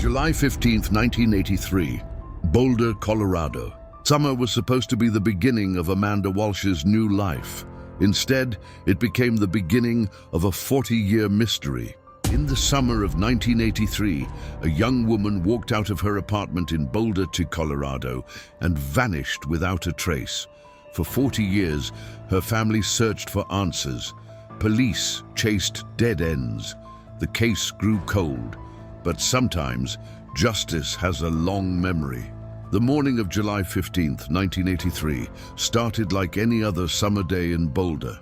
July 15th, 1983, Boulder, Colorado. Summer was supposed to be the beginning of Amanda Walsh's new life. Instead, it became the beginning of a 40-year mystery. In the summer of 1983, a young woman walked out of her apartment in Boulder, Colorado, and vanished without a trace. For 40 years, her family searched for answers. Police chased dead ends. The case grew cold. But sometimes, justice has a long memory. The morning of July 15th, 1983, started like any other summer day in Boulder.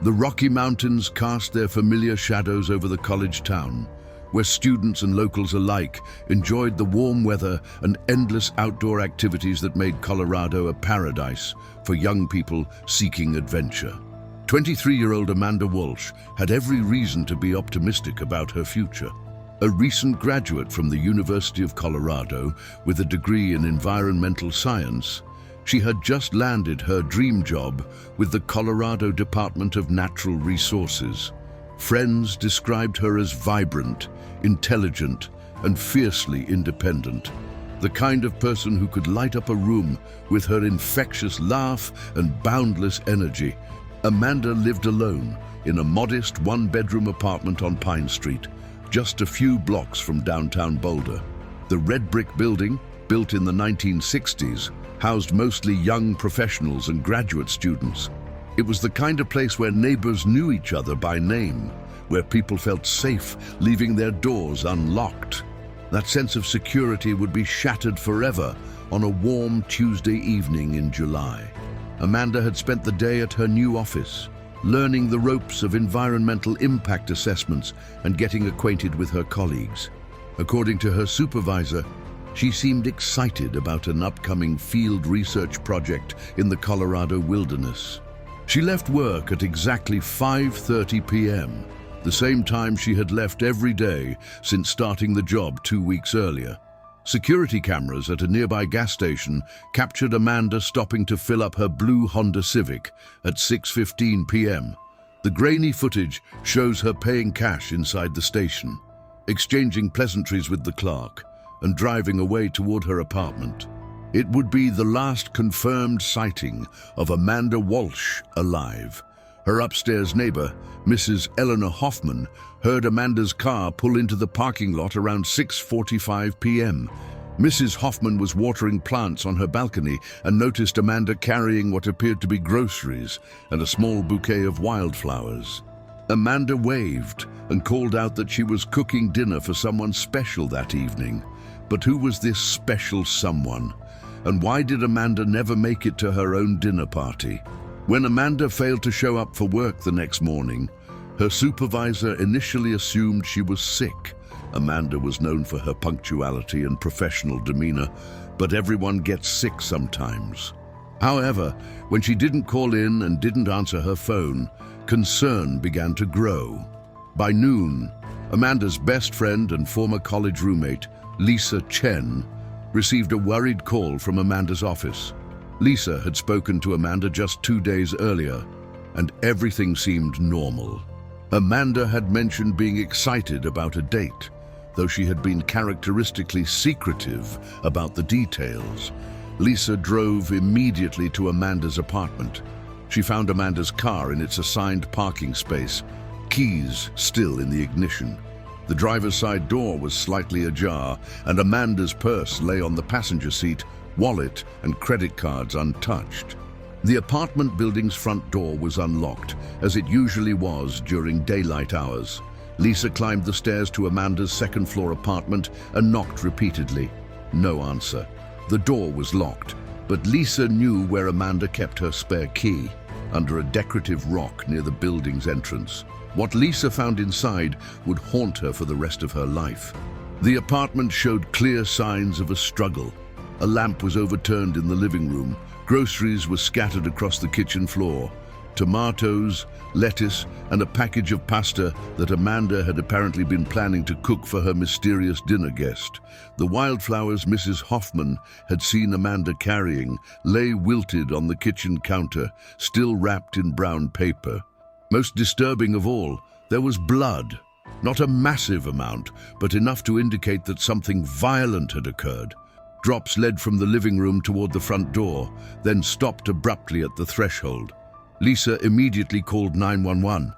The Rocky Mountains cast their familiar shadows over the college town, where students and locals alike enjoyed the warm weather and endless outdoor activities that made Colorado a paradise for young people seeking adventure. 23-year-old Amanda Walsh had every reason to be optimistic about her future. A recent graduate from the University of Colorado with a degree in environmental science, she had just landed her dream job with the Colorado Department of Natural Resources. Friends described her as vibrant, intelligent, and fiercely independent. The kind of person who could light up a room with her infectious laugh and boundless energy. Amanda lived alone in a modest one-bedroom apartment on Pine Street, just a few blocks from downtown Boulder. The red brick building, built in the 1960s, housed mostly young professionals and graduate students. It was the kind of place where neighbors knew each other by name, where people felt safe leaving their doors unlocked. That sense of security would be shattered forever on a warm Tuesday evening in July. Amanda had spent the day at her new office, learning the ropes of environmental impact assessments and getting acquainted with her colleagues. According to her supervisor, she seemed excited about an upcoming field research project in the Colorado wilderness. She left work at exactly 5:30 p.m., the same time she had left every day since starting the job 2 weeks earlier. Security cameras at a nearby gas station captured Amanda stopping to fill up her blue Honda Civic at 6:15 p.m. The grainy footage shows her paying cash inside the station, exchanging pleasantries with the clerk, and driving away toward her apartment. It would be the last confirmed sighting of Amanda Walsh alive. Her upstairs neighbor, Mrs. Eleanor Hoffman, heard Amanda's car pull into the parking lot around 6:45 p.m. Mrs. Hoffman was watering plants on her balcony and noticed Amanda carrying what appeared to be groceries and a small bouquet of wildflowers. Amanda waved and called out that she was cooking dinner for someone special that evening. But who was this special someone? And why did Amanda never make it to her own dinner party? When Amanda failed to show up for work the next morning, her supervisor initially assumed she was sick. Amanda was known for her punctuality and professional demeanor, but everyone gets sick sometimes. However, when she didn't call in and didn't answer her phone, concern began to grow. By noon, Amanda's best friend and former college roommate, Lisa Chen, received a worried call from Amanda's office. Lisa had spoken to Amanda just 2 days earlier, and everything seemed normal. Amanda had mentioned being excited about a date, though she had been characteristically secretive about the details. Lisa drove immediately to Amanda's apartment. She found Amanda's car in its assigned parking space, keys still in the ignition. The driver's side door was slightly ajar, and Amanda's purse lay on the passenger seat, wallet and credit cards untouched. The apartment building's front door was unlocked, as it usually was during daylight hours. Lisa climbed the stairs to Amanda's second-floor apartment and knocked repeatedly. No answer. The door was locked, but Lisa knew where Amanda kept her spare key, under a decorative rock near the building's entrance. What Lisa found inside would haunt her for the rest of her life. The apartment showed clear signs of a struggle. A lamp was overturned in the living room. Groceries were scattered across the kitchen floor. Tomatoes, lettuce, and a package of pasta that Amanda had apparently been planning to cook for her mysterious dinner guest. The wildflowers Mrs. Hoffman had seen Amanda carrying lay wilted on the kitchen counter, still wrapped in brown paper. Most disturbing of all, there was blood, Not a massive amount, but enough to indicate that something violent had occurred. Drops led from the living room toward the front door, then stopped abruptly at the threshold. Lisa immediately called 911.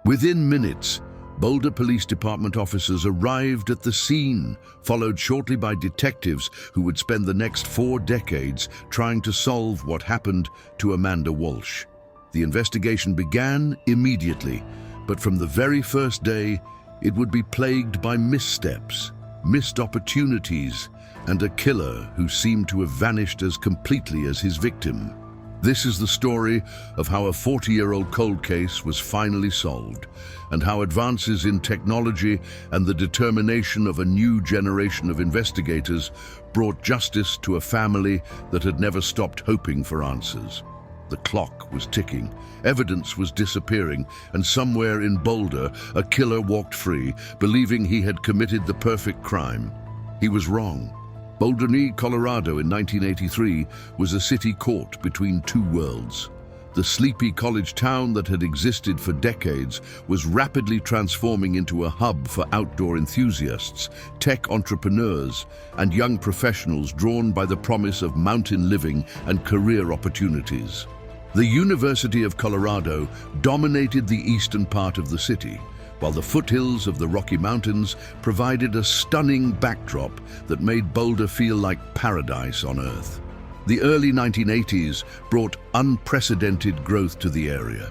Within minutes, Boulder Police Department officers arrived at the scene, followed shortly by detectives who would spend the next 4 decades trying to solve what happened to Amanda Walsh. The investigation began immediately, but from the very first day, it would be plagued by missteps, missed opportunities, and a killer who seemed to have vanished as completely as his victim. This is the story of how a 40-year-old cold case was finally solved, and how advances in technology and the determination of a new generation of investigators brought justice to a family that had never stopped hoping for answers. The clock was ticking, evidence was disappearing, and somewhere in Boulder, a killer walked free, believing he had committed the perfect crime. He was wrong. Boulder, Colorado in 1983 was a city caught between two worlds. The sleepy college town that had existed for decades was rapidly transforming into a hub for outdoor enthusiasts, tech entrepreneurs, and young professionals drawn by the promise of mountain living and career opportunities. The University of Colorado dominated the eastern part of the city, while the foothills of the Rocky Mountains provided a stunning backdrop that made Boulder feel like paradise on Earth. The early 1980s brought unprecedented growth to the area.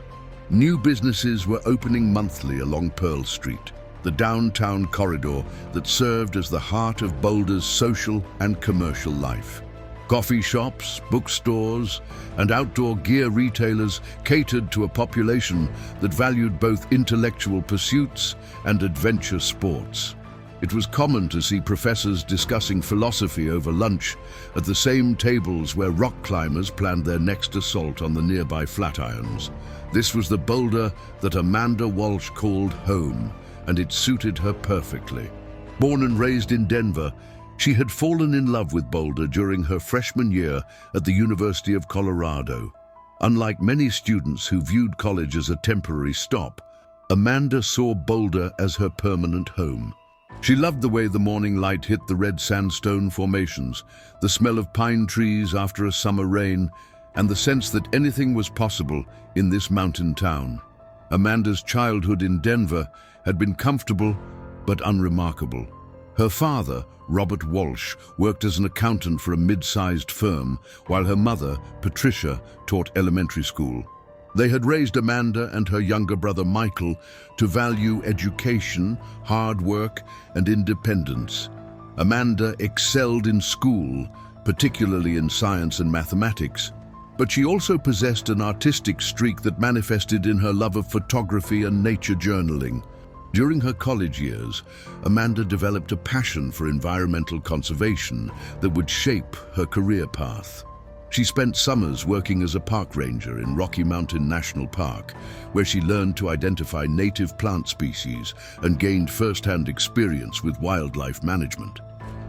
New businesses were opening monthly along Pearl Street, the downtown corridor that served as the heart of Boulder's social and commercial life. Coffee shops, bookstores, and outdoor gear retailers catered to a population that valued both intellectual pursuits and adventure sports. It was common to see professors discussing philosophy over lunch at the same tables where rock climbers planned their next assault on the nearby Flatirons. This was the Boulder that Amanda Walsh called home, and it suited her perfectly. Born and raised in Denver, she had fallen in love with Boulder during her freshman year at the University of Colorado. Unlike many students who viewed college as a temporary stop, Amanda saw Boulder as her permanent home. She loved the way the morning light hit the red sandstone formations, the smell of pine trees after a summer rain, and the sense that anything was possible in this mountain town. Amanda's childhood in Denver had been comfortable but unremarkable. Her father, Robert Walsh, worked as an accountant for a mid-sized firm, while her mother, Patricia, taught elementary school. They had raised Amanda and her younger brother Michael to value education, hard work, and independence. Amanda excelled in school, particularly in science and mathematics, but she also possessed an artistic streak that manifested in her love of photography and nature journaling. During her college years, Amanda developed a passion for environmental conservation that would shape her career path. She spent summers working as a park ranger in Rocky Mountain National Park, where she learned to identify native plant species and gained first-hand experience with wildlife management.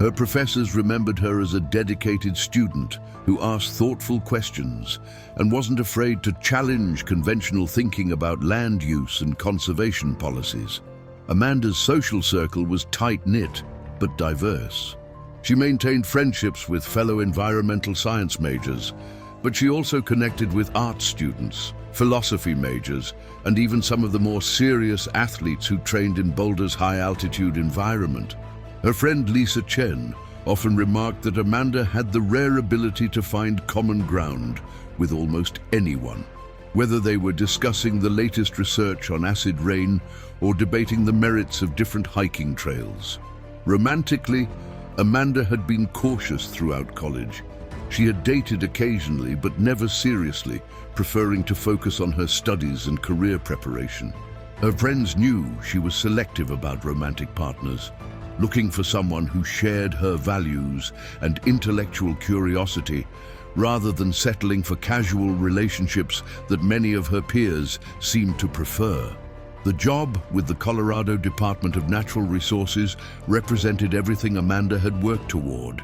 Her professors remembered her as a dedicated student who asked thoughtful questions and wasn't afraid to challenge conventional thinking about land use and conservation policies. Amanda's social circle was tight-knit but diverse. She maintained friendships with fellow environmental science majors, but she also connected with art students, philosophy majors, and even some of the more serious athletes who trained in Boulder's high-altitude environment. Her friend Lisa Chen often remarked that Amanda had the rare ability to find common ground with almost anyone, whether they were discussing the latest research on acid rain or debating the merits of different hiking trails. Romantically, Amanda had been cautious throughout college. She had dated occasionally, but never seriously, preferring to focus on her studies and career preparation. Her friends knew she was selective about romantic partners, looking for someone who shared her values and intellectual curiosity, rather than settling for casual relationships that many of her peers seemed to prefer. The job with the Colorado Department of Natural Resources represented everything Amanda had worked toward.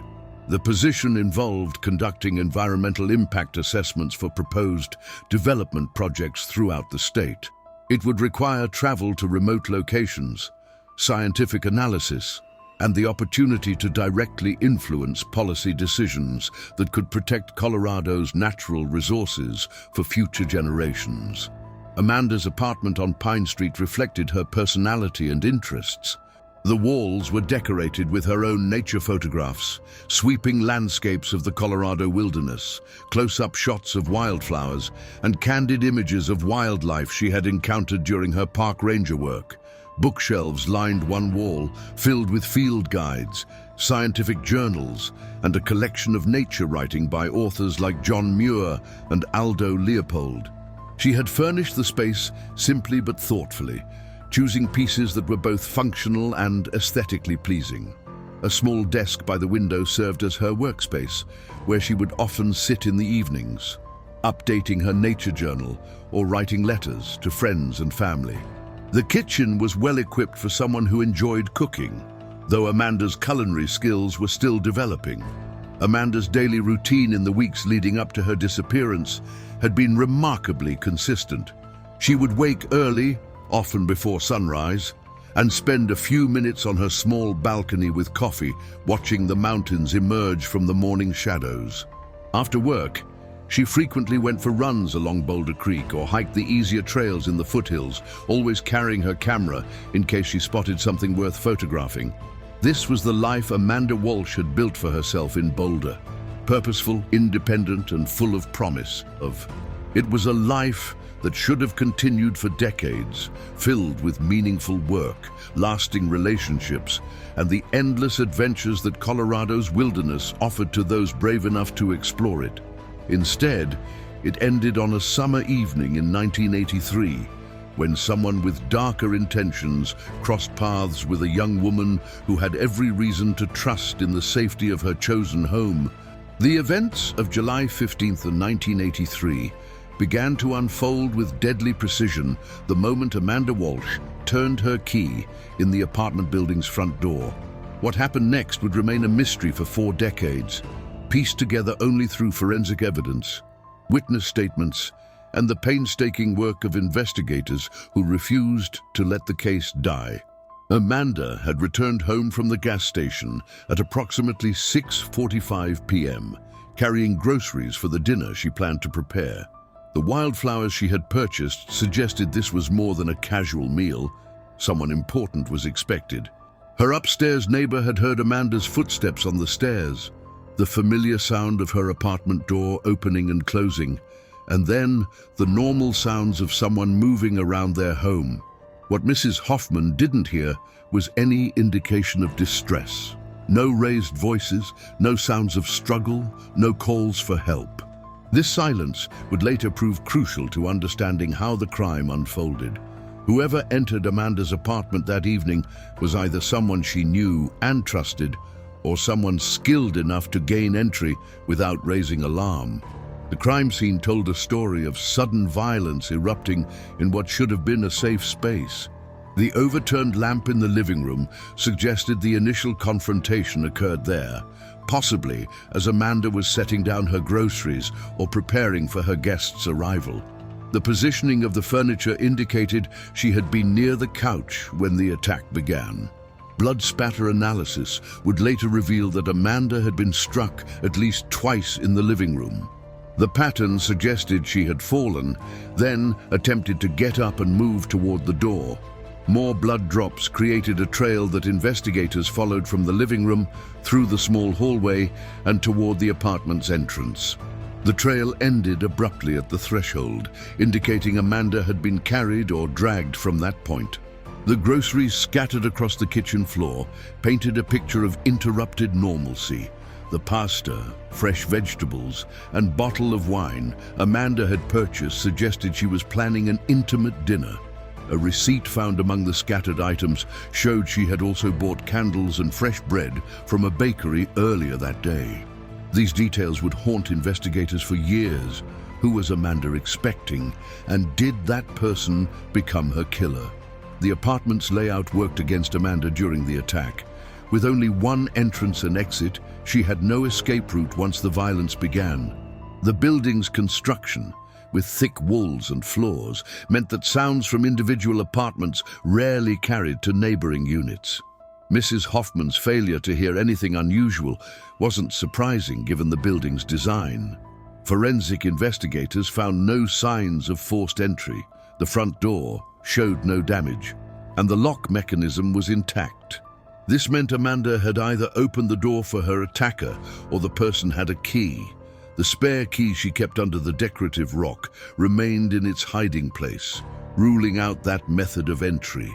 The position involved conducting environmental impact assessments for proposed development projects throughout the state. It would require travel to remote locations, scientific analysis, and the opportunity to directly influence policy decisions that could protect Colorado's natural resources for future generations. Amanda's apartment on Pine Street reflected her personality and interests. The walls were decorated with her own nature photographs, sweeping landscapes of the Colorado wilderness, close-up shots of wildflowers, and candid images of wildlife she had encountered during her park ranger work. Bookshelves lined one wall, filled with field guides, scientific journals, and a collection of nature writing by authors like John Muir and Aldo Leopold. She had furnished the space simply but thoughtfully, choosing pieces that were both functional and aesthetically pleasing. A small desk by the window served as her workspace, where she would often sit in the evenings, updating her nature journal or writing letters to friends and family. The kitchen was well equipped for someone who enjoyed cooking, though Amanda's culinary skills were still developing. Amanda's daily routine in the weeks leading up to her disappearance had been remarkably consistent. She would wake early, often before sunrise, and spend a few minutes on her small balcony with coffee, watching the mountains emerge from the morning shadows. After work, she frequently went for runs along Boulder Creek or hiked the easier trails in the foothills, always carrying her camera in case she spotted something worth photographing. This was the life Amanda Walsh had built for herself in Boulder. Purposeful, independent, and full of promise. It was a life that should have continued for decades, filled with meaningful work, lasting relationships, and the endless adventures that Colorado's wilderness offered to those brave enough to explore it. Instead, it ended on a summer evening in 1983, when someone with darker intentions crossed paths with a young woman who had every reason to trust in the safety of her chosen home. The events of July 15th, 1983 began to unfold with deadly precision the moment Amanda Walsh turned her key in the apartment building's front door. What happened next would remain a mystery for 4 decades, pieced together only through forensic evidence, witness statements, and the painstaking work of investigators who refused to let the case die. Amanda had returned home from the gas station at approximately 6:45 p.m., carrying groceries for the dinner she planned to prepare. The wildflowers she had purchased suggested this was more than a casual meal. Someone important was expected. Her upstairs neighbor had heard Amanda's footsteps on the stairs, the familiar sound of her apartment door opening and closing, and then the normal sounds of someone moving around their home. What Mrs. Hoffman didn't hear was any indication of distress. No raised voices, no sounds of struggle, no calls for help. This silence would later prove crucial to understanding how the crime unfolded. Whoever entered Amanda's apartment that evening was either someone she knew and trusted, or someone skilled enough to gain entry without raising alarm. The crime scene told a story of sudden violence erupting in what should have been a safe space. The overturned lamp in the living room suggested the initial confrontation occurred there, possibly as Amanda was setting down her groceries or preparing for her guests' arrival. The positioning of the furniture indicated she had been near the couch when the attack began. Blood spatter analysis would later reveal that Amanda had been struck at least twice in the living room. The pattern suggested she had fallen, then attempted to get up and move toward the door. More blood drops created a trail that investigators followed from the living room, through the small hallway, and toward the apartment's entrance. The trail ended abruptly at the threshold, indicating Amanda had been carried or dragged from that point. The groceries scattered across the kitchen floor painted a picture of interrupted normalcy. The pasta, fresh vegetables, and bottle of wine Amanda had purchased suggested she was planning an intimate dinner. A receipt found among the scattered items showed she had also bought candles and fresh bread from a bakery earlier that day. These details would haunt investigators for years. Who was Amanda expecting, and did that person become her killer? The apartment's layout worked against Amanda during the attack. With only one entrance and exit, she had no escape route once the violence began. The building's construction, with thick walls and floors, meant that sounds from individual apartments rarely carried to neighboring units. Mrs. Hoffman's failure to hear anything unusual wasn't surprising given the building's design. Forensic investigators found no signs of forced entry. The front door showed no damage, and the lock mechanism was intact. This meant Amanda had either opened the door for her attacker or the person had a key. The spare key she kept under the decorative rock remained in its hiding place, ruling out that method of entry.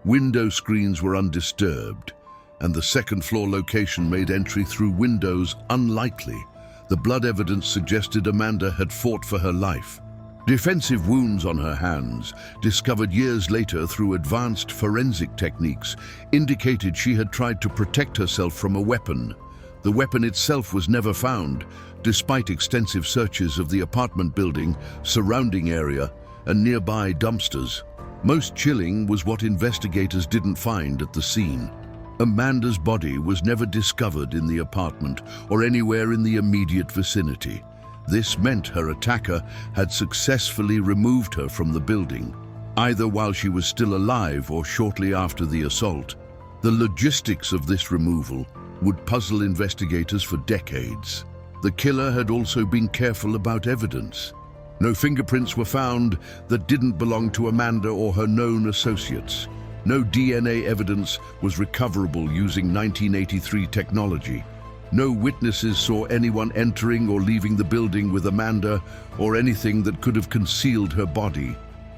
Window screens were undisturbed, and the second-floor location made entry through windows unlikely. The blood evidence suggested Amanda had fought for her life. Defensive wounds on her hands, discovered years later through advanced forensic techniques, indicated she had tried to protect herself from a weapon. The weapon itself was never found, despite extensive searches of the apartment building, surrounding area, and nearby dumpsters. Most chilling was what investigators didn't find at the scene. Amanda's body was never discovered in the apartment or anywhere in the immediate vicinity. This meant her attacker had successfully removed her from the building, either while she was still alive or shortly after the assault. The logistics of this removal would puzzle investigators for decades. The killer had also been careful about evidence. No fingerprints were found that didn't belong to Amanda or her known associates. No DNA evidence was recoverable using 1983 technology. No witnesses saw anyone entering or leaving the building with Amanda or anything that could have concealed her body.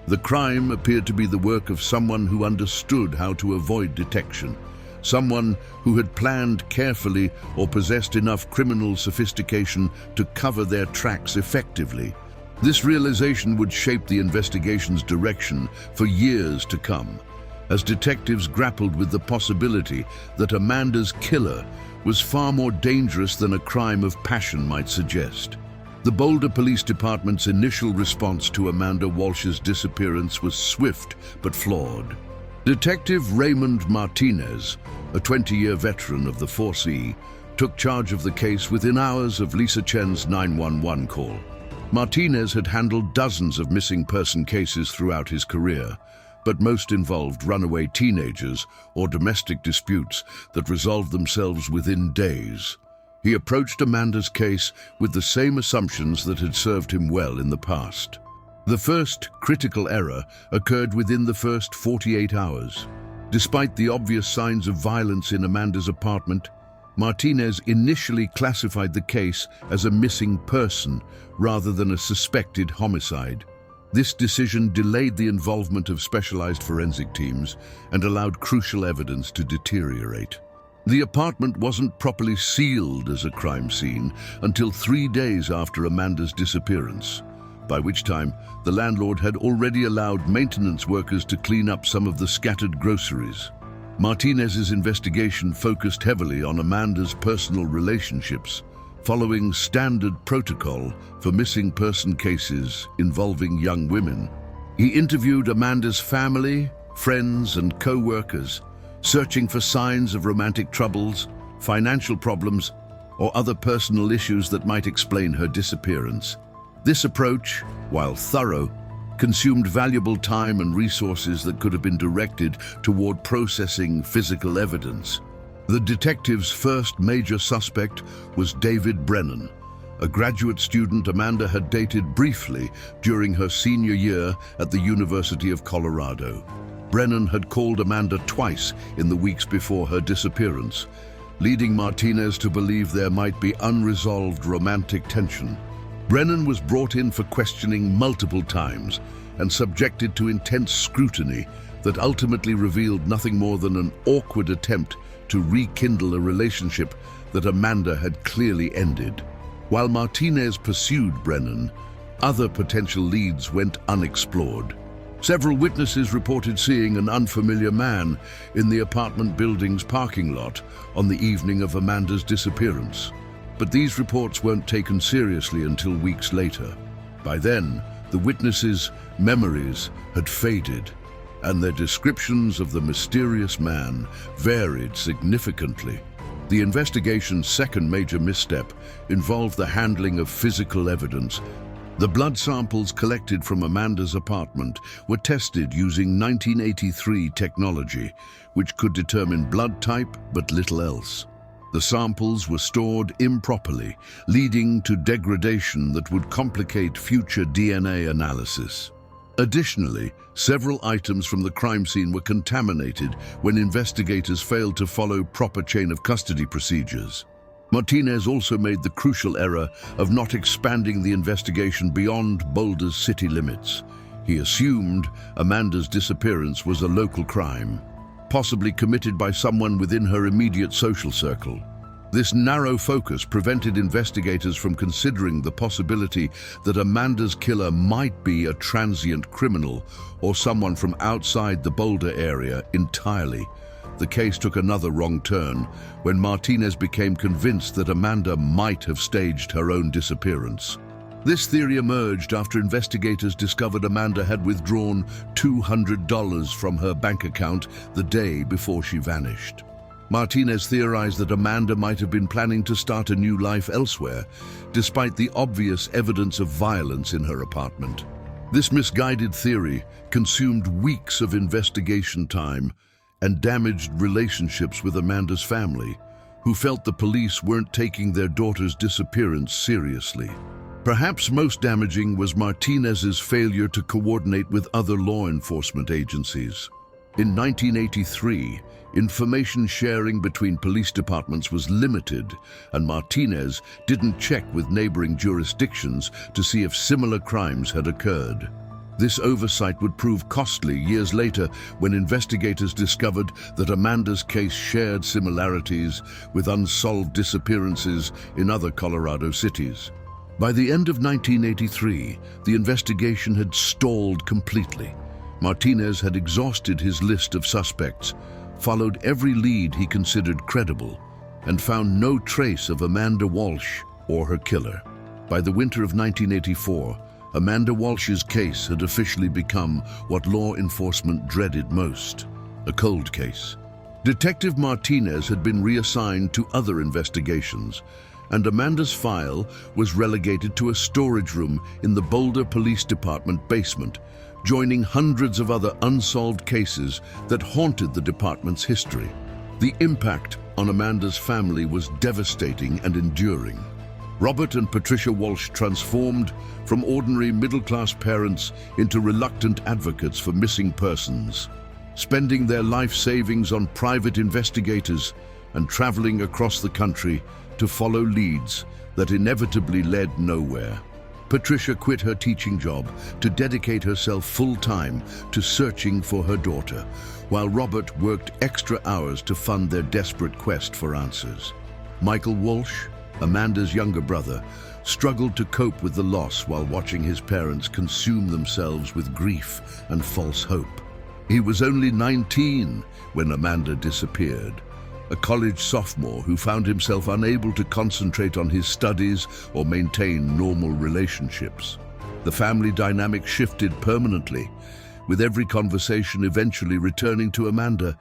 The crime appeared to be the work of someone who understood how to avoid detection, someone who had planned carefully or possessed enough criminal sophistication to cover their tracks effectively. This realization would shape the investigation's direction for years to come, as detectives grappled with the possibility that Amanda's killer was far more dangerous than a crime of passion might suggest. The Boulder Police Department's initial response to Amanda Walsh's disappearance was swift but flawed. Detective Raymond Martinez, a 20-year veteran of the Force E, took charge of the case within hours of Lisa Chen's 911 call. Martinez had handled dozens of missing person cases throughout his career, but most involved runaway teenagers or domestic disputes that resolved themselves within days. He approached Amanda's case with the same assumptions that had served him well in the past. The first critical error occurred within the first 48 hours. Despite the obvious signs of violence in Amanda's apartment, Martinez initially classified the case as a missing person rather than a suspected homicide. This decision delayed the involvement of specialized forensic teams and allowed crucial evidence to deteriorate. The apartment wasn't properly sealed as a crime scene until 3 days after Amanda's disappearance, by which time the landlord had already allowed maintenance workers to clean up some of the scattered groceries. Martinez's investigation focused heavily on Amanda's personal relationships, following standard protocol for missing person cases involving young women. He interviewed Amanda's family, friends, and co-workers, searching for signs of romantic troubles, financial problems, or other personal issues that might explain her disappearance. This approach, while thorough, consumed valuable time and resources that could have been directed toward processing physical evidence. The detective's first major suspect was David Brennan, a graduate student Amanda had dated briefly during her senior year at the University of Colorado. Brennan had called Amanda twice in the weeks before her disappearance, leading Martinez to believe there might be unresolved romantic tension. Brennan was brought in for questioning multiple times and subjected to intense scrutiny that ultimately revealed nothing more than an awkward attempt to rekindle a relationship that Amanda had clearly ended. While Martinez pursued Brennan, other potential leads went unexplored. Several witnesses reported seeing an unfamiliar man in the apartment building's parking lot on the evening of Amanda's disappearance. But these reports weren't taken seriously until weeks later. By then, the witnesses' memories had faded, and their descriptions of the mysterious man varied significantly. The investigation's second major misstep involved the handling of physical evidence. The blood samples collected from Amanda's apartment were tested using 1983 technology, which could determine blood type but little else. The samples were stored improperly, leading to degradation that would complicate future DNA analysis. Additionally, several items from the crime scene were contaminated when investigators failed to follow proper chain of custody procedures. Martinez also made the crucial error of not expanding the investigation beyond Boulder's city limits. He assumed Amanda's disappearance was a local crime, possibly committed by someone within her immediate social circle. This narrow focus prevented investigators from considering the possibility that Amanda's killer might be a transient criminal or someone from outside the Boulder area entirely. The case took another wrong turn when Martinez became convinced that Amanda might have staged her own disappearance. This theory emerged after investigators discovered Amanda had withdrawn $200 from her bank account the day before she vanished. Martinez theorized that Amanda might have been planning to start a new life elsewhere, despite the obvious evidence of violence in her apartment. This misguided theory consumed weeks of investigation time and damaged relationships with Amanda's family, who felt the police weren't taking their daughter's disappearance seriously. Perhaps most damaging was Martinez's failure to coordinate with other law enforcement agencies. In 1983, information sharing between police departments was limited, and Martinez didn't check with neighboring jurisdictions to see if similar crimes had occurred. This oversight would prove costly years later when investigators discovered that Amanda's case shared similarities with unsolved disappearances in other Colorado cities. By the end of 1983, the investigation had stalled completely. Martinez had exhausted his list of suspects, followed every lead he considered credible, and found no trace of Amanda Walsh or her killer. By the winter of 1984, Amanda Walsh's case had officially become what law enforcement dreaded most: a cold case. Detective Martinez had been reassigned to other investigations, and Amanda's file was relegated to a storage room in the Boulder Police Department basement, joining hundreds of other unsolved cases that haunted the department's history. The impact on Amanda's family was devastating and enduring. Robert and Patricia Walsh transformed from ordinary middle-class parents into reluctant advocates for missing persons, spending their life savings on private investigators and traveling across the country to follow leads that inevitably led nowhere. Patricia quit her teaching job to dedicate herself full-time to searching for her daughter, while Robert worked extra hours to fund their desperate quest for answers. Michael Walsh, Amanda's younger brother, struggled to cope with the loss while watching his parents consume themselves with grief and false hope. He was only 19 when Amanda disappeared, a college sophomore who found himself unable to concentrate on his studies or maintain normal relationships. The family dynamic shifted permanently, with every conversation eventually returning to Amanda,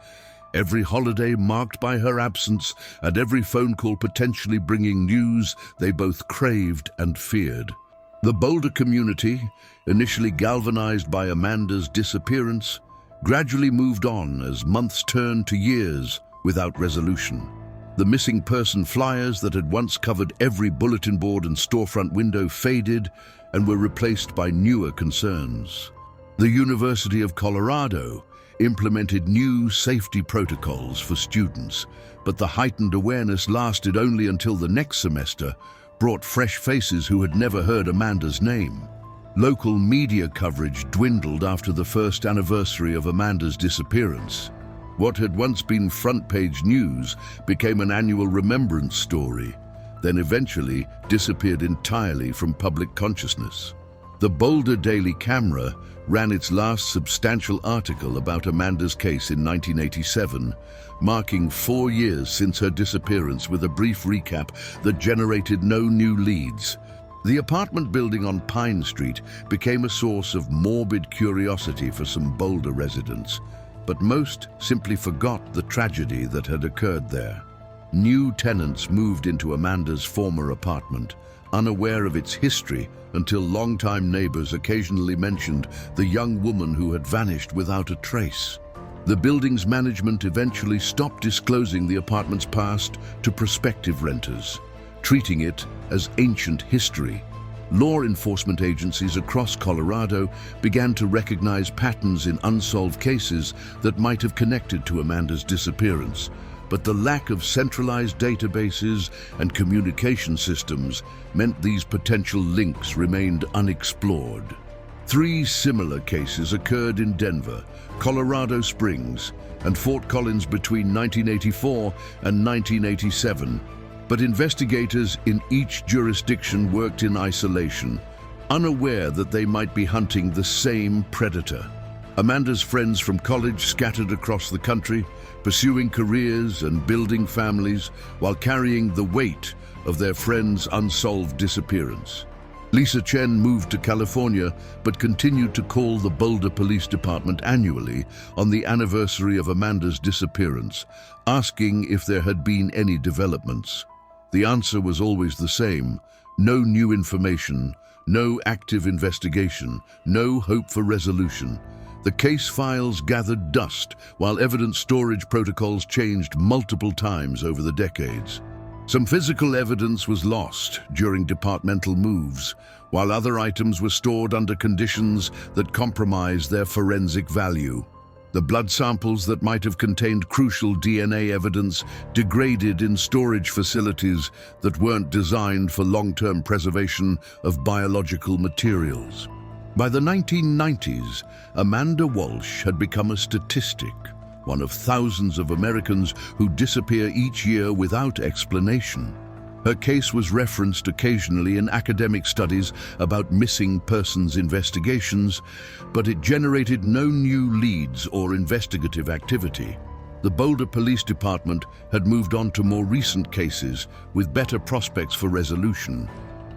every holiday marked by her absence, and every phone call potentially bringing news they both craved and feared. The Boulder community, initially galvanized by Amanda's disappearance, gradually moved on as months turned to years without resolution. The missing person flyers that had once covered every bulletin board and storefront window faded and were replaced by newer concerns. The University of Colorado implemented new safety protocols for students, but the heightened awareness lasted only until the next semester brought fresh faces who had never heard Amanda's name. Local media coverage dwindled after the first anniversary of Amanda's disappearance. What had once been front-page news became an annual remembrance story, then eventually disappeared entirely from public consciousness. The Boulder Daily Camera ran its last substantial article about Amanda's case in 1987, marking 4 years since her disappearance, with a brief recap that generated no new leads. The apartment building on Pine Street became a source of morbid curiosity for some Boulder residents, but most simply forgot the tragedy that had occurred there. new tenants moved into Amanda's former apartment, unaware of its history until longtime neighbors occasionally mentioned the young woman who had vanished without a trace. The building's management eventually stopped disclosing the apartment's past to prospective renters, treating it as ancient history. Law enforcement agencies across Colorado began to recognize patterns in unsolved cases that might have connected to Amanda's disappearance, but the lack of centralized databases and communication systems meant these potential links remained unexplored. 3 similar cases occurred in Denver, Colorado Springs, and Fort Collins between 1984 and 1987, but investigators in each jurisdiction worked in isolation, unaware that they might be hunting the same predator. Amanda's friends from college scattered across the country, pursuing careers and building families while carrying the weight of their friend's unsolved disappearance. Lisa Chen moved to California but continued to call the Boulder Police Department annually on the anniversary of Amanda's disappearance, asking if there had been any developments. The answer was always the same: no new information, no active investigation, no hope for resolution. The case files gathered dust while evidence storage protocols changed multiple times over the decades. Some physical evidence was lost during departmental moves, while other items were stored under conditions that compromised their forensic value. The blood samples that might have contained crucial DNA evidence degraded in storage facilities that weren't designed for long-term preservation of biological materials. By the 1990s, Amanda Walsh had become a statistic, one of thousands of Americans who disappear each year without explanation. Her case was referenced occasionally in academic studies about missing persons investigations, but it generated no new leads or investigative activity. The Boulder Police Department had moved on to more recent cases with better prospects for resolution.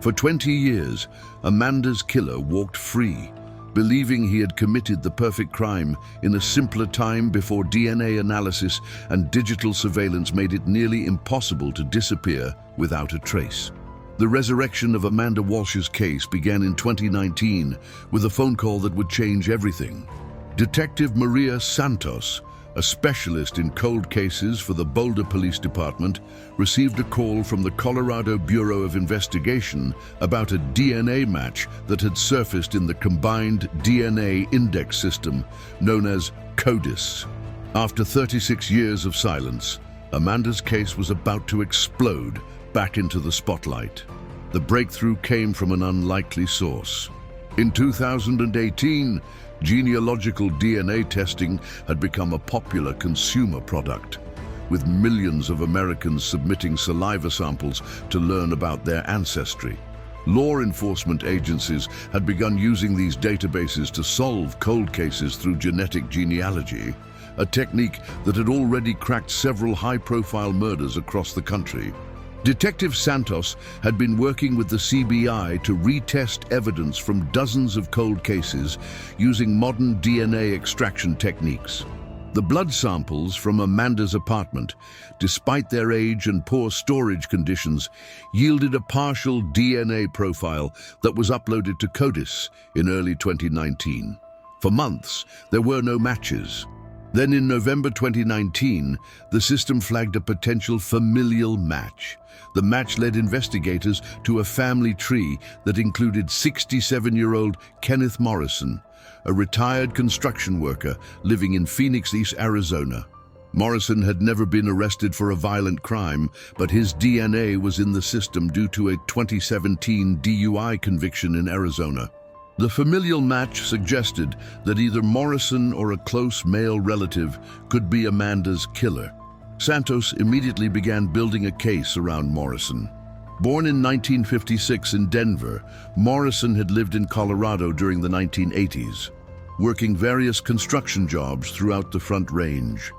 For 20 years, Amanda's killer walked free, believing he had committed the perfect crime in a simpler time before DNA analysis and digital surveillance made it nearly impossible to disappear without a trace. The resurrection of Amanda Walsh's case began in 2019 with a phone call that would change everything. Detective Maria Santos, a specialist in cold cases for the Boulder Police Department, received a call from the Colorado Bureau of Investigation about a DNA match that had surfaced in the Combined DNA Index System, known as CODIS. After 36 years of silence, Amanda's case was about to explode back into the spotlight. The breakthrough came from an unlikely source. In 2018, genealogical DNA testing had become a popular consumer product, with millions of Americans submitting saliva samples to learn about their ancestry. Law enforcement agencies had begun using these databases to solve cold cases through genetic genealogy, a technique that had already cracked several high-profile murders across the country. Detective Santos had been working with the CBI to retest evidence from dozens of cold cases using modern DNA extraction techniques. The blood samples from Amanda's apartment, despite their age and poor storage conditions, yielded a partial DNA profile that was uploaded to CODIS in early 2019. For months, there were no matches. Then in November 2019, the system flagged a potential familial match. The match led investigators to a family tree that included 67-year-old Kenneth Morrison, a retired construction worker living in Phoenix, East Arizona. Morrison had never been arrested for a violent crime, but his DNA was in the system due to a 2017 DUI conviction in Arizona. The familial match suggested that either Morrison or a close male relative could be Amanda's killer. Santos immediately began building a case around Morrison. Born in 1956 in Denver, Morrison had lived in Colorado during the 1980s, working various construction jobs throughout the Front Range.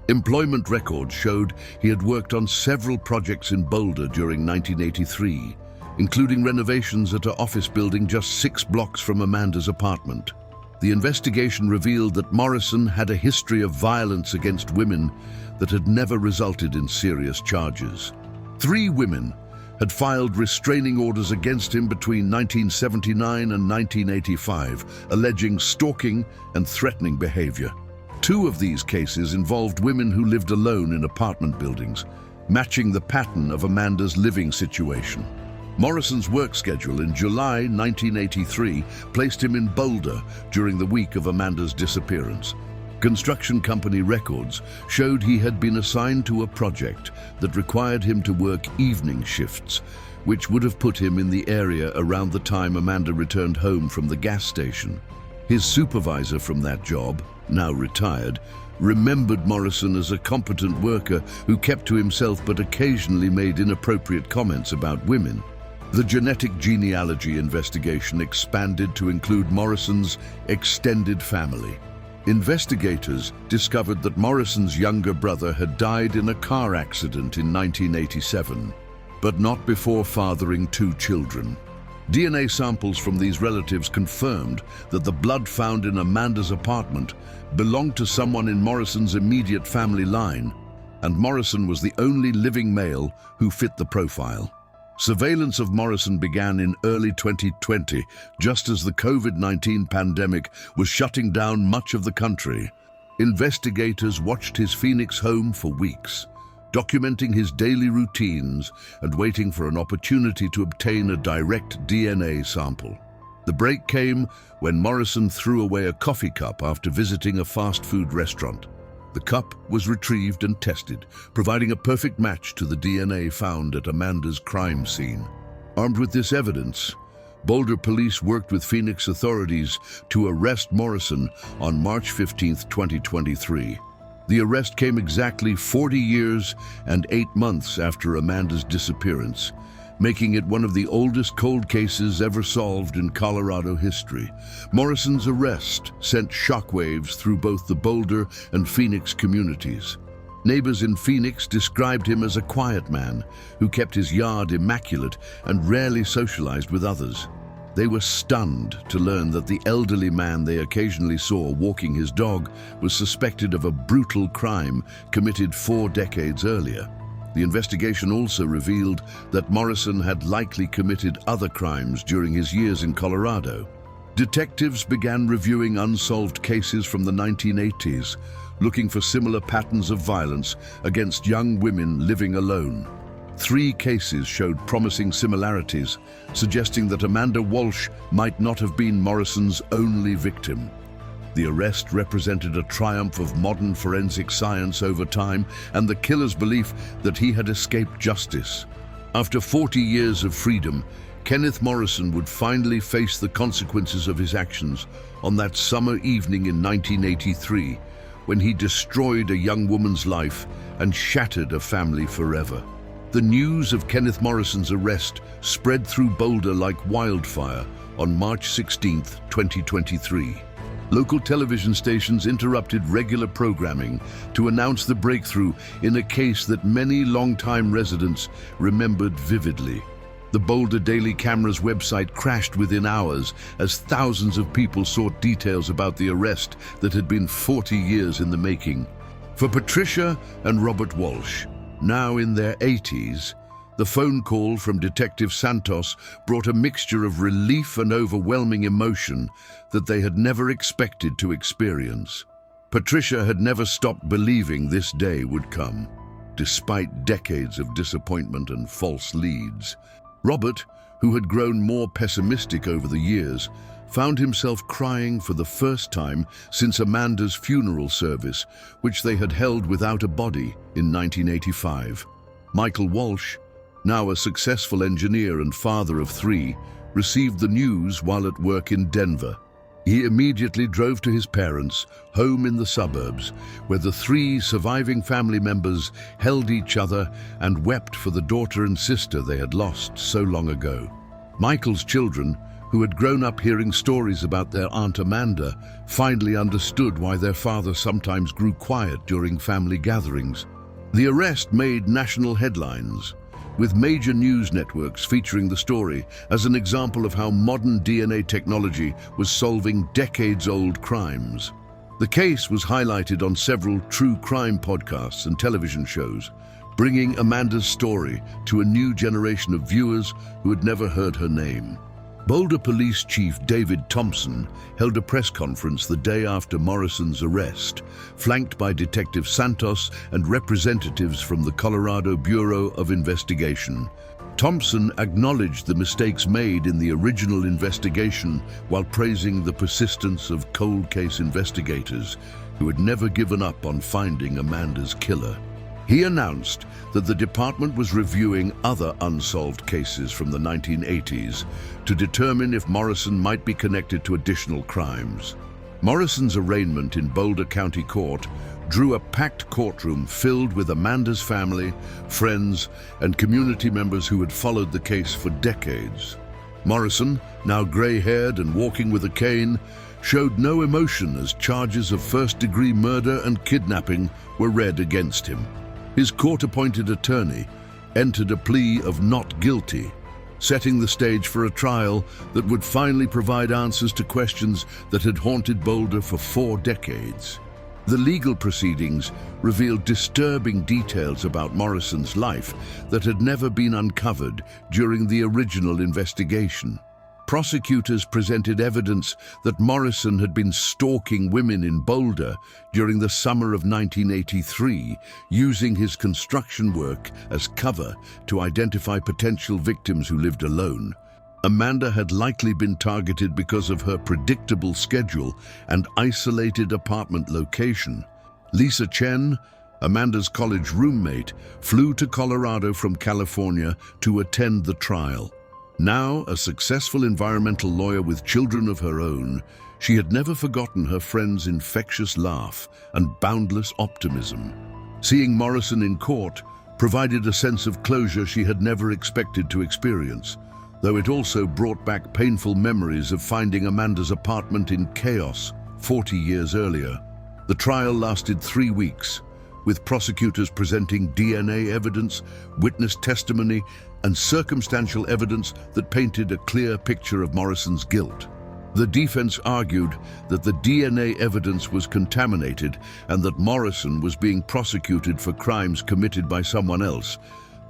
Employment records showed he had worked on several projects in Boulder during 1983, including renovations at an office building just 6 blocks from Amanda's apartment. The investigation revealed that Morrison had a history of violence against women that had never resulted in serious charges. 3 women had filed restraining orders against him between 1979 and 1985, alleging stalking and threatening behavior. 2 of these cases involved women who lived alone in apartment buildings, matching the pattern of Amanda's living situation. Morrison's work schedule in July 1983 placed him in Boulder during the week of Amanda's disappearance. Construction company records showed he had been assigned to a project that required him to work evening shifts, which would have put him in the area around the time Amanda returned home from the gas station. His supervisor from that job, now retired, remembered Morrison as a competent worker who kept to himself but occasionally made inappropriate comments about women. The genetic genealogy investigation expanded to include Morrison's extended family. Investigators discovered that Morrison's younger brother had died in a car accident in 1987, but not before fathering 2 children. DNA samples from these relatives confirmed that the blood found in Amanda's apartment belonged to someone in Morrison's immediate family line, and Morrison was the only living male who fit the profile. Surveillance of Morrison began in early 2020, just as the COVID-19 pandemic was shutting down much of the country. Investigators watched his Phoenix home for weeks, documenting his daily routines and waiting for an opportunity to obtain a direct DNA sample. The break came when Morrison threw away a coffee cup after visiting a fast food restaurant. The cup was retrieved and tested, providing a perfect match to the DNA found at Amanda's crime scene. Armed with this evidence, Boulder police worked with Phoenix authorities to arrest Morrison on March 15, 2023. The arrest came exactly 40 years and 8 months after Amanda's disappearance, making it one of the oldest cold cases ever solved in Colorado history. Morrison's arrest sent shockwaves through both the Boulder and Phoenix communities. Neighbors in Phoenix described him as a quiet man who kept his yard immaculate and rarely socialized with others. They were stunned to learn that the elderly man they occasionally saw walking his dog was suspected of a brutal crime committed 4 decades earlier. The investigation also revealed that Morrison had likely committed other crimes during his years in Colorado. Detectives began reviewing unsolved cases from the 1980s, looking for similar patterns of violence against young women living alone. 3 cases showed promising similarities, suggesting that Amanda Walsh might not have been Morrison's only victim. The arrest represented a triumph of modern forensic science over time and the killer's belief that he had escaped justice. After 40 years of freedom, Kenneth Morrison would finally face the consequences of his actions on that summer evening in 1983, when he destroyed a young woman's life and shattered a family forever. The news of Kenneth Morrison's arrest spread through Boulder like wildfire on March 16, 2023. Local television stations interrupted regular programming to announce the breakthrough in a case that many longtime residents remembered vividly. The Boulder Daily Camera's website crashed within hours as thousands of people sought details about the arrest that had been 40 years in the making. For Patricia and Robert Walsh, now in their 80s, the phone call from Detective Santos brought a mixture of relief and overwhelming emotion that they had never expected to experience. Patricia had never stopped believing this day would come, despite decades of disappointment and false leads. Robert, who had grown more pessimistic over the years, found himself crying for the first time since Amanda's funeral service, which they had held without a body in 1985. Michael Walsh, now a successful engineer and father of 3, received the news while at work in Denver. He immediately drove to his parents' home in the suburbs, where the 3 surviving family members held each other and wept for the daughter and sister they had lost so long ago. Michael's children, who had grown up hearing stories about their Aunt Amanda, finally understood why their father sometimes grew quiet during family gatherings. The arrest made national headlines, with major news networks featuring the story as an example of how modern DNA technology was solving decades-old crimes. The case was highlighted on several true crime podcasts and television shows, bringing Amanda's story to a new generation of viewers who had never heard her name. Boulder Police Chief David Thompson held a press conference the day after Morrison's arrest, flanked by Detective Santos and representatives from the Colorado Bureau of Investigation. Thompson acknowledged the mistakes made in the original investigation while praising the persistence of cold case investigators who had never given up on finding Amanda's killer. He announced that the department was reviewing other unsolved cases from the 1980s to determine if Morrison might be connected to additional crimes. Morrison's arraignment in Boulder County Court drew a packed courtroom filled with Amanda's family, friends, and community members who had followed the case for decades. Morrison, now gray-haired and walking with a cane, showed no emotion as charges of first-degree murder and kidnapping were read against him. His court-appointed attorney entered a plea of not guilty, setting the stage for a trial that would finally provide answers to questions that had haunted Boulder for 4 decades. The legal proceedings revealed disturbing details about Morrison's life that had never been uncovered during the original investigation. Prosecutors presented evidence that Morrison had been stalking women in Boulder during the summer of 1983, using his construction work as cover to identify potential victims who lived alone. Amanda had likely been targeted because of her predictable schedule and isolated apartment location. Lisa Chen, Amanda's college roommate, flew to Colorado from California to attend the trial. Now a successful environmental lawyer with children of her own, she had never forgotten her friend's infectious laugh and boundless optimism. Seeing Morrison in court provided a sense of closure she had never expected to experience, though it also brought back painful memories of finding Amanda's apartment in chaos 40 years earlier. The trial lasted 3 weeks, with prosecutors presenting DNA evidence, witness testimony, and circumstantial evidence that painted a clear picture of Morrison's guilt. The defense argued that the DNA evidence was contaminated and that Morrison was being prosecuted for crimes committed by someone else,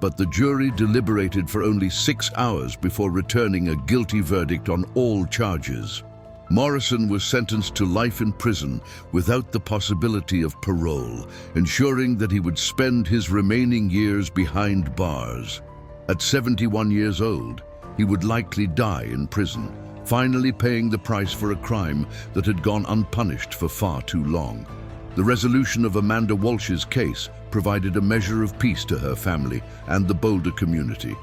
but the jury deliberated for only 6 hours before returning a guilty verdict on all charges. Morrison was sentenced to life in prison without the possibility of parole, ensuring that he would spend his remaining years behind bars. At 71 years old, he would likely die in prison, finally paying the price for a crime that had gone unpunished for far too long. The resolution of Amanda Walsh's case provided a measure of peace to her family and the Boulder community,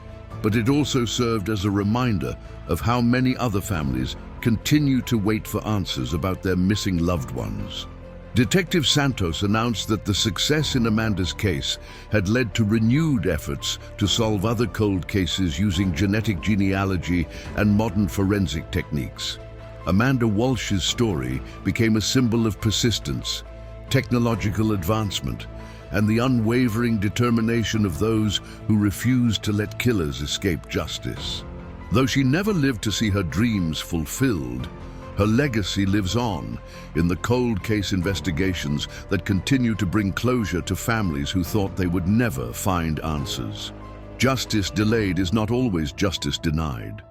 but it also served as a reminder of how many other families continue to wait for answers about their missing loved ones. Detective Santos announced that the success in Amanda's case had led to renewed efforts to solve other cold cases using genetic genealogy and modern forensic techniques. Amanda Walsh's story became a symbol of persistence, technological advancement, and the unwavering determination of those who refused to let killers escape justice. Though she never lived to see her dreams fulfilled, her legacy lives on in the cold case investigations that continue to bring closure to families who thought they would never find answers. Justice delayed is not always justice denied.